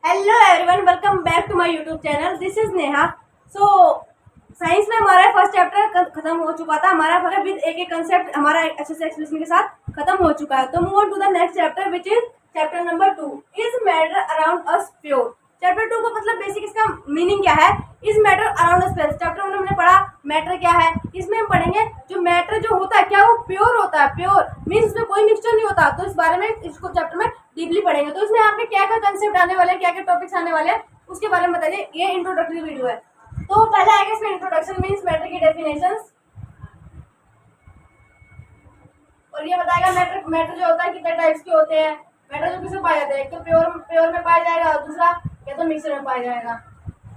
Hello everyone, welcome back to my YouTube channel. This is Neha. So science में हमारा first chapter खत्म हो चुका था। हमारा पूरा विद एक कंसेप्ट हमारा अच्छे से एक्सप्लेनेशन के साथ खत्म हो चुका है। तो move on to the next chapter which is chapter number 2, is matter around us pure. Chapter 2 का मतलब बेसिक इसका मीनिंग क्या है, is matter around us pure. Chapter 1 में हमने पढ़ा मैटर क्या है, इसमें हम पढ़ेंगे जो मैटर जो होता है क्या वो प्योर होता है। प्योर मीन्स उसमें कोई मिक्सचर नहीं होता। तो इस बारे में इसको चैप्टर में डीपली पढ़ेंगे। तो इसमें आपके क्या क्या कंसेप्ट आने वाले हैं, क्या क्या टॉपिक्स आने वाले हैं, उसके बारे में बताइए। ये इंट्रोडक्टरी वीडियो है। तो पहले आएगा इसमें इंट्रोडक्शन मीन्स मैटर की डेफिनेशंस, और ये बताएगा मैटर जो होता है कितने टाइप्स के होते हैं। मैटर जो किसमें पाया जाता है, एक तो प्योर में पाया जाएगा, दूसरा या तो मिक्सचर में पाया जाएगा।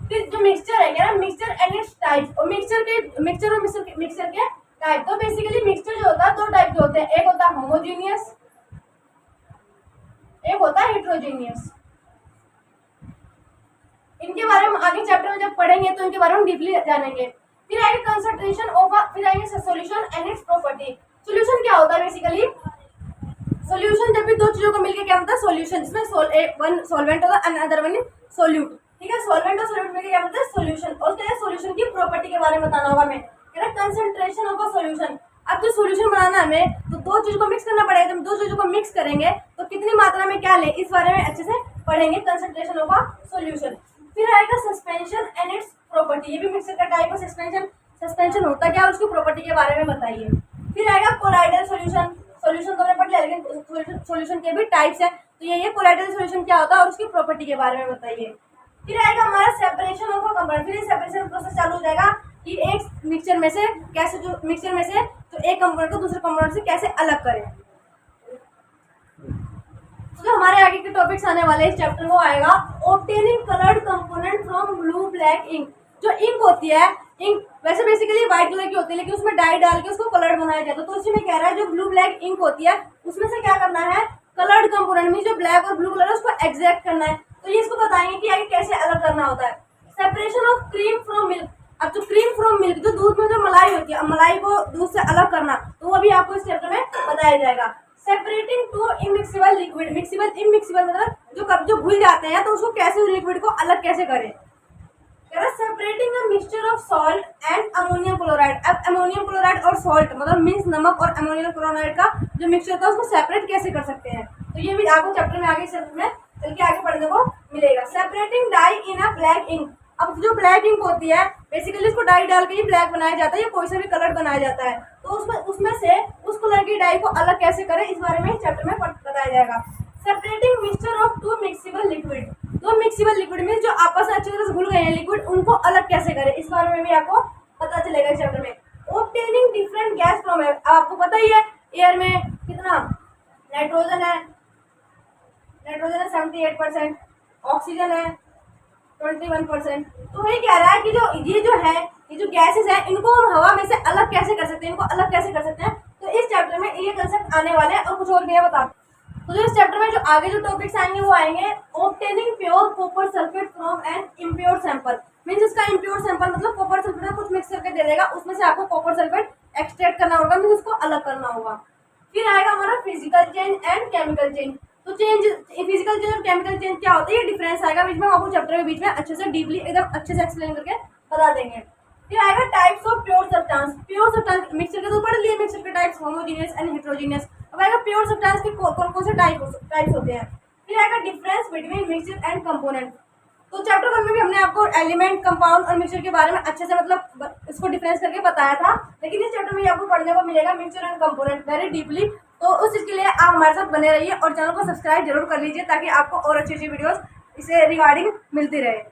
फिर जो मिक्सचर है क्या, मिक्सचर एंड इट्स टाइप, और मिक्सचर के टाइप। तो बेसिकली मिक्सचर जो होता है दो टाइप के होते हैं, एक होता है होमोजीनियस, एक होता है हेट्रोजीनियस। इनके बारे में आगे चैप्टर में जब पढ़ेंगे तो इनके बारे में डीपली जानेंगे। फिर आएगा कंसंट्रेशन ऑफ, फिर आएंगे solution and it's property. Solution क्या होता है, बेसिकली सॉल्यूशन जब भी दो चीजों को मिलकर क्या होता है सॉल्यूशन, जिसमें वन सॉल्वेंट होगा एंड अदर वन सोल्यूट। ठीक है, सॉल्वेंट और सोल्यूट मिलकर क्या होता है सॉल्यूशन। और क्या है सॉल्यूशन की प्रॉपर्टी के बारे में बताना होगा हमें। कंसंट्रेशन ऑफ अ सॉल्यूशन, अब जो सॉल्यूशन बनाना है हमें तो दो चीजों को मिक्स करना पड़ेगा। जब दो चीजों को मिक्स करेंगे तो कितनी मात्रा में क्या ले, इस बारे में अच्छे से पढ़ेंगे। Concentration of a solution. फिर आएगा सस्पेंशन एंड इट्स प्रॉपर्टी, ये भी मिक्सर का टाइप है। सस्पेंशन होता क्या है उसकी प्रॉपर्टी के बारे में बताइए। फिर आएगा कोलाइडल सॉल्यूशन, सॉल्यूशन तो हमने पढ़ लिया लेकिन सॉल्यूशन के भी टाइप्स है। तो ये कोलाइडल सॉल्यूशन क्या होता है और उसकी प्रॉपर्टी के बारे में बताइए। फिर आएगा हमारा सेपरेशन ऑफ अ कंपाउंड, फिर सेपरेशन प्रोसेस चालू हो जाएगा कि एक मिक्सचर में से कैसे, जो मिक्सचर में से तो एक कंपाउंड को दूसरे कंपाउंड से कैसे अलग करें। तो जो हमारे आगे के टॉपिक्स आने वाले इस चैप्टर में आएगा obtaining coloured component from blue black ink. जो इंक होती है, इंक वैसे बेसिकली व्हाइट कलर की होती है लेकिन उसमें डाई डाल के उसको कलर्ड बनाया जाता है। तो इसी में कह रहा है जो ब्लू ब्लैक इंक होती है उसमें से क्या करना है, कलर्ड कंपोनेंट में जो ब्लैक और ब्लू कलर है उसको एग्जैक्ट करना है। तो ये इसको बताएंगे कि आगे कैसे अलग करना होता है। Separation of cream from milk, अब जो क्रीम फ्रॉम मिल्क जो दूध में जो मलाई होती है, मलाई को दूध से अलग करना, तो वो भी आपको इस चैप्टर में बताया जाएगा। Separating two immiscible liquid, miscible immiscible मतलब जो कब जो भूल जाते हैं तो उसको कैसे उस लिक्विड को अलग कैसे करें। Separating a mixture of salt and ammonium chloride, अब अमोनियम क्लोराइड और सॉल्ट मतलब मीन्स नमक और अमोनियम क्लोराइड का जो मिक्सचर होता है उसको सेपरेट कैसे कर सकते हैं। तो ये भी आपको चैप्टर में आगे चल के आगे पढ़ने को मिलेगा। Separating dye in a black ink, अब जो ब्लैक इंक होती है बेसिकली उसको डाई डाल के ही ब्लैक बनाया जाता है या कोई सा भी कलर बनाया जाता है। तो उसमें से उस कलर की डाई को अलग कैसे करें इस बारे में चैप्टर में बताया जाएगा। Separating mixture of two miscible liquid, दो मिक्सिबल लिक्विड में जो आपस में अच्छी तरह से घुल गए हैं लिक्विड, उनको अलग कैसे करें इस बारे में भी आपको पता चलेगा इस चैप्टर में। Obtaining different gas from air, आपको पता ही है एयर में कितना नाइट्रोजन है 78%, ऑक्सीजन है 21%। तो वही कह रहा है कि ये जो गैसेस है इनको हम हवा में से अलग कैसे कर सकते हैं, इनको अलग कैसे कर सकते हैं। तो इस चैप्टर में ये कंसेप्ट आने वाले हैं और कुछ और भी है बता। तो जो इस चैप्टर में जो आगे जो टॉपिक्स आएंगे वो आएंगे obtaining pure copper sulphate from an impure sample, means इसका इम्प्योर सैंपल मतलब कॉपर सल्फेट कुछ मिक्स करके दे देगा, उसमें से आपको कॉपर सल्फेट एक्सट्रैक्ट करना होगा, मीन्स उसको अलग करना होगा। फिर आएगा हमारा physical change and chemical change. तो चेंज फिजिकल चेंज और केमिकल चेंज क्या होता है, ये डिफरेंस आएगा बीच में, आपको चैप्टर के बीच में अच्छे से डीपली एकदम अच्छे से एक्सप्लेन करके बता देंगे। फिर आएगा types of pure substance, pure substance mixture के तो पढ़ लिए, मिक्सचर के टाइप्स होमोजेनियस एंड हेटेरोजेनियस। अब आएगा प्योर सब्सटेंस के कौन कौन से टाइप्स होते हैं। फिर आएगा difference between mixture and component. तो चैप्टर 1 में भी हमने आपको एलिमेंट, कंपाउंड और मिक्सचर के बारे में अच्छे से मतलब इसको डिफरेंस करके बताया था, लेकिन इस चैप्टर में आपको पढ़ने को मिलेगा mixture and component very deeply. तो उस चीज़ के लिए आप हमारे साथ बने रहिए और चैनल को सब्सक्राइब जरूर कर लीजिए ताकि आपको और अच्छी अच्छी वीडियोस इसे रिगार्डिंग मिलती रहे।